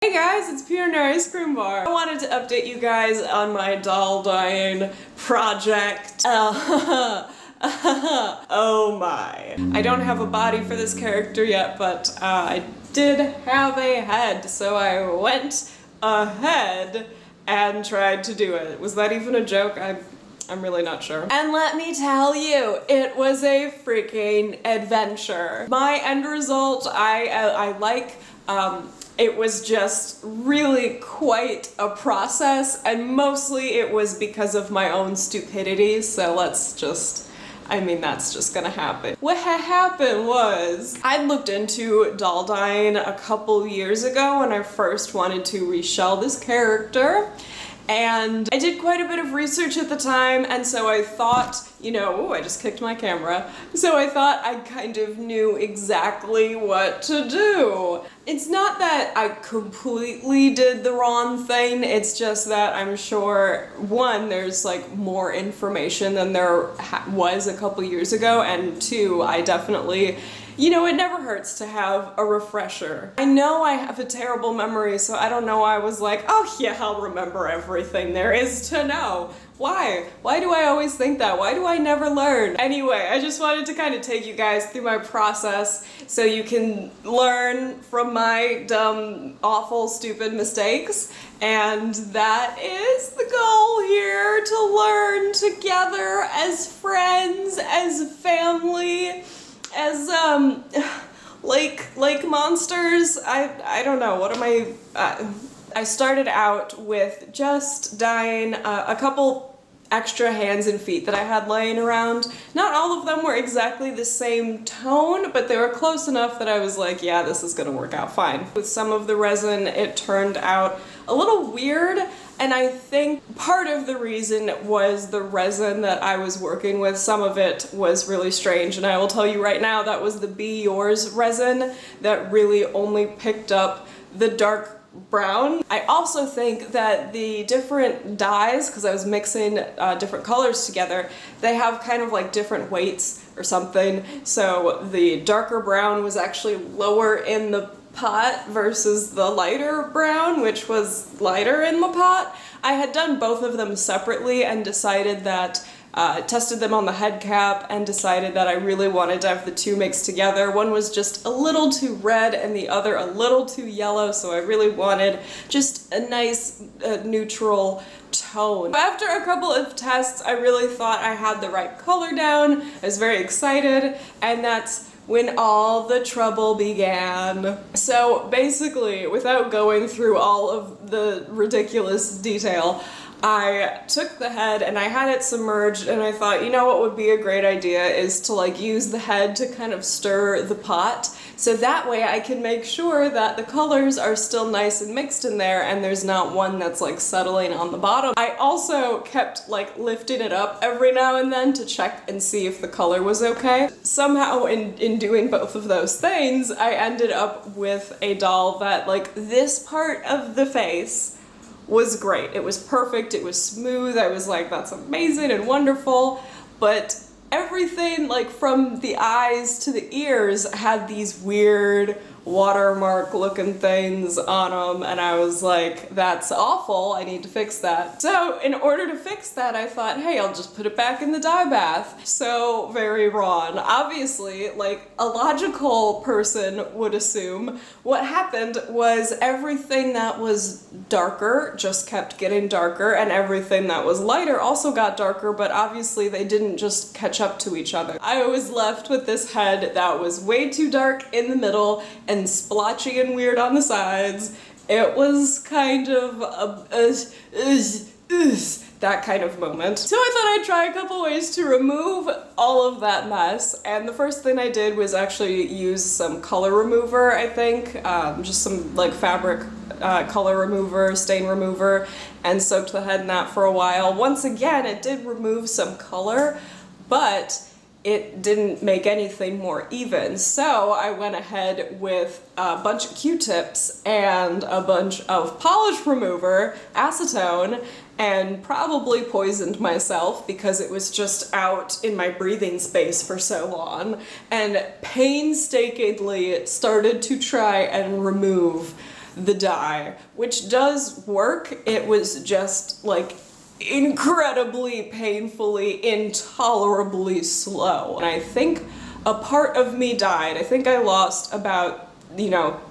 Hey guys, it's Peter and Ice Cream Bar. I wanted to update you guys on my doll dyeing project. Oh my. I don't have a body for this character yet, but I did have a head, so I went ahead and tried to do it. Was that even a joke? I'm really not sure. And let me tell you, it was a freaking adventure. My end result, I like. It was just really quite a process, and mostly it was because of my own stupidity, so that's just gonna happen. What had happened was, I'd looked into doll dyeing a couple years ago when I first wanted to reshell this character, and I did quite a bit of research at the time, and so I thought, ooh, I just kicked my camera. So I thought I kind of knew exactly what to do. It's not that I completely did the wrong thing, it's just that I'm sure, one, there's like more information than there was a couple years ago, and two, I definitely, it never hurts to have a refresher. I know I have a terrible memory, so I don't know why I was like, oh yeah, I'll remember everything there is to know. Why? Why do I always think that? Why do I never learn? Anyway, I just wanted to kind of take you guys through my process so you can learn from my dumb, awful, stupid mistakes. And that is the goal here, to learn together as friends, as family, as like monsters. I don't know, what am I started out with just dyeing a couple extra hands and feet that I had laying around. Not all of them were exactly the same tone, but they were close enough that I was like, yeah, this is gonna work out fine. With some of the resin, it turned out a little weird, and I think part of the reason was the resin that I was working with. Some of it was really strange, and I will tell you right now, that was the Be Yours resin that really only picked up the dark brown. I also think that the different dyes, because I was mixing different colors together, they have kind of like different weights or something. So the darker brown was actually lower in the pot versus the lighter brown, which was lighter in the pot. I had done both of them separately and decided that tested them on the head cap and decided that I really wanted to have the two mixed together. One was just a little too red and the other a little too yellow, so I really wanted just a nice neutral tone. After a couple of tests, I really thought I had the right color down. I was very excited, and that's when all the trouble began. So basically, without going through all of the ridiculous detail, I took the head and I had it submerged, and I thought, what would be a great idea is to like use the head to kind of stir the pot, so that way I can make sure that the colors are still nice and mixed in there and there's not one that's like settling on the bottom. I also kept like lifting it up every now and then to check and see if the color was okay. Somehow in doing both of those things, I ended up with a doll that, like, this part of the face was great. It was perfect, it was smooth, I was like, that's amazing and wonderful, but everything, like from the eyes to the ears, had these weird watermark looking things on them, and I was like, that's awful, I need to fix that. So in order to fix that, I thought, hey, I'll just put it back in the dye bath. So very wrong. Obviously, like a logical person would assume, what happened was everything that was darker just kept getting darker, and everything that was lighter also got darker, but obviously they didn't just catch up to each other. I was left with this head that was way too dark in the middle and splotchy and weird on the sides. It was kind of that kind of moment. So I thought I'd try a couple ways to remove all of that mess, and the first thing I did was actually use some color remover, I think, just some like fabric color remover, stain remover, and soaked the head in that for a while. Once again, it did remove some color, but it didn't make anything more even. So I went ahead with a bunch of Q-tips and a bunch of polish remover, acetone, and probably poisoned myself because it was just out in my breathing space for so long, and painstakingly started to try and remove the dye, which does work. It was just like incredibly, painfully, intolerably slow. And I think a part of me died. I think I lost about,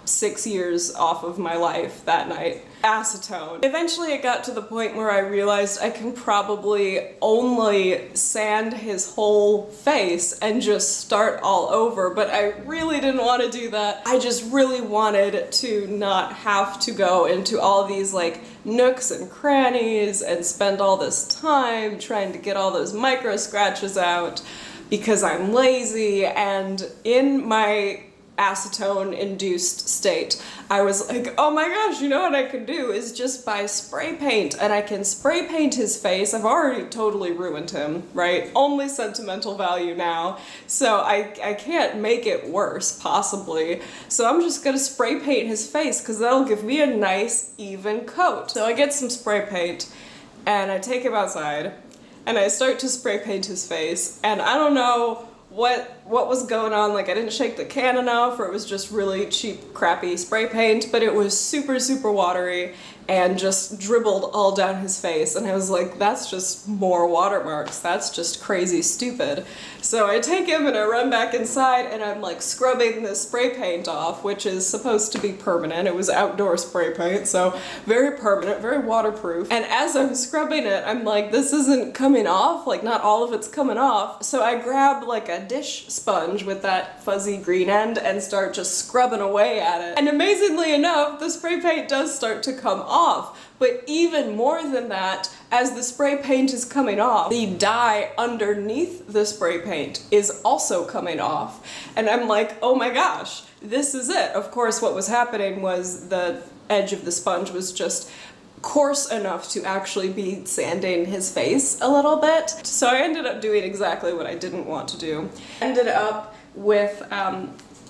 6 years off of my life that night. Acetone. Eventually it got to the point where I realized I can probably only sand his whole face and just start all over, but I really didn't want to do that. I just really wanted to not have to go into all these like nooks and crannies and spend all this time trying to get all those micro scratches out because I'm lazy. And in my acetone-induced state, I was like, oh my gosh, you know what I could do is just buy spray paint, and I can spray paint his face. I've already totally ruined him, right? Only sentimental value now, so I can't make it worse, possibly. So I'm just gonna spray paint his face, because that'll give me a nice, even coat. So I get some spray paint, and I take him outside, and I start to spray paint his face, and I don't know what was going on. Like, I didn't shake the can enough, or it was just really cheap, crappy spray paint, but it was super, super watery and just dribbled all down his face, and I was like, that's just more watermarks. That's just crazy stupid. So I take him and I run back inside, and I'm like scrubbing the spray paint off, which is supposed to be permanent. It was outdoor spray paint, so very permanent, very waterproof. And as I'm scrubbing it, I'm like, this isn't coming off, like not all of it's coming off. So I grab like a dish sponge with that fuzzy green end and start just scrubbing away at it. And amazingly enough, the spray paint does start to come off. But even more than that, as the spray paint is coming off, the dye underneath the spray paint is also coming off. And I'm like, oh my gosh, this is it. Of course, what was happening was the edge of the sponge was just coarse enough to actually be sanding his face a little bit. So I ended up doing exactly what I didn't want to do. Ended up with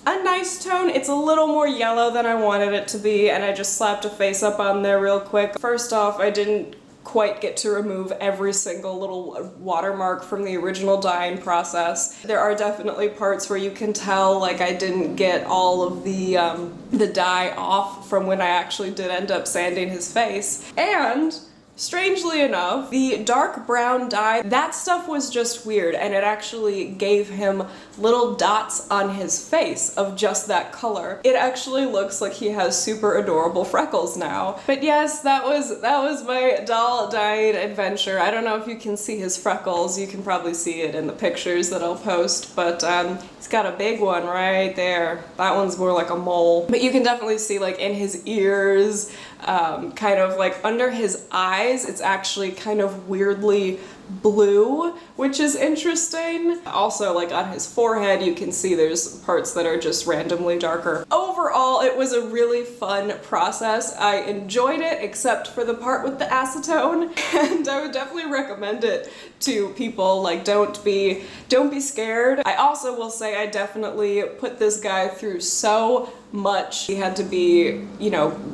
a nice tone. It's a little more yellow than I wanted it to be, and I just slapped a face up on there real quick. First off, I didn't quite get to remove every single little watermark from the original dyeing process. There are definitely parts where you can tell like I didn't get all of the dye off from when I actually did end up sanding his face. And strangely enough, the dark brown dye, that stuff was just weird, and it actually gave him little dots on his face of just that color. It actually looks like he has super adorable freckles now. But yes, that was my doll dyeing adventure. I don't know if you can see his freckles. You can probably see it in the pictures that I'll post, but he's got a big one right there. That one's more like a mole. But you can definitely see like in his ears, kind of like under his eyes, it's actually kind of weirdly blue, which is interesting. Also, like on his forehead, you can see there's parts that are just randomly darker. Overall, it was a really fun process. I enjoyed it, except for the part with the acetone, and I would definitely recommend it to people. Like, don't be scared. I also will say I definitely put this guy through so much. He had to be,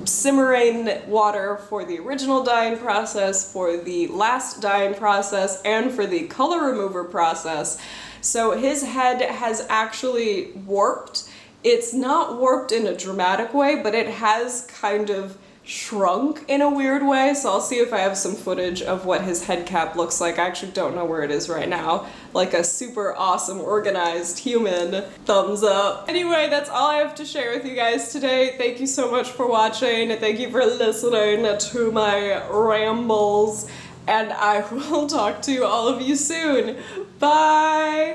simmering water for the original dyeing process, for the last dyeing process, and for the color remover process. So his head has actually warped. It's not warped in a dramatic way, but it has kind of shrunk in a weird way, so I'll see if I have some footage of what his head cap looks like. I actually don't know where it is right now. Like a super awesome organized human. Thumbs up. Anyway, that's all I have to share with you guys today. Thank you so much for watching. Thank you for listening to my rambles, and I will talk to all of you soon. Bye!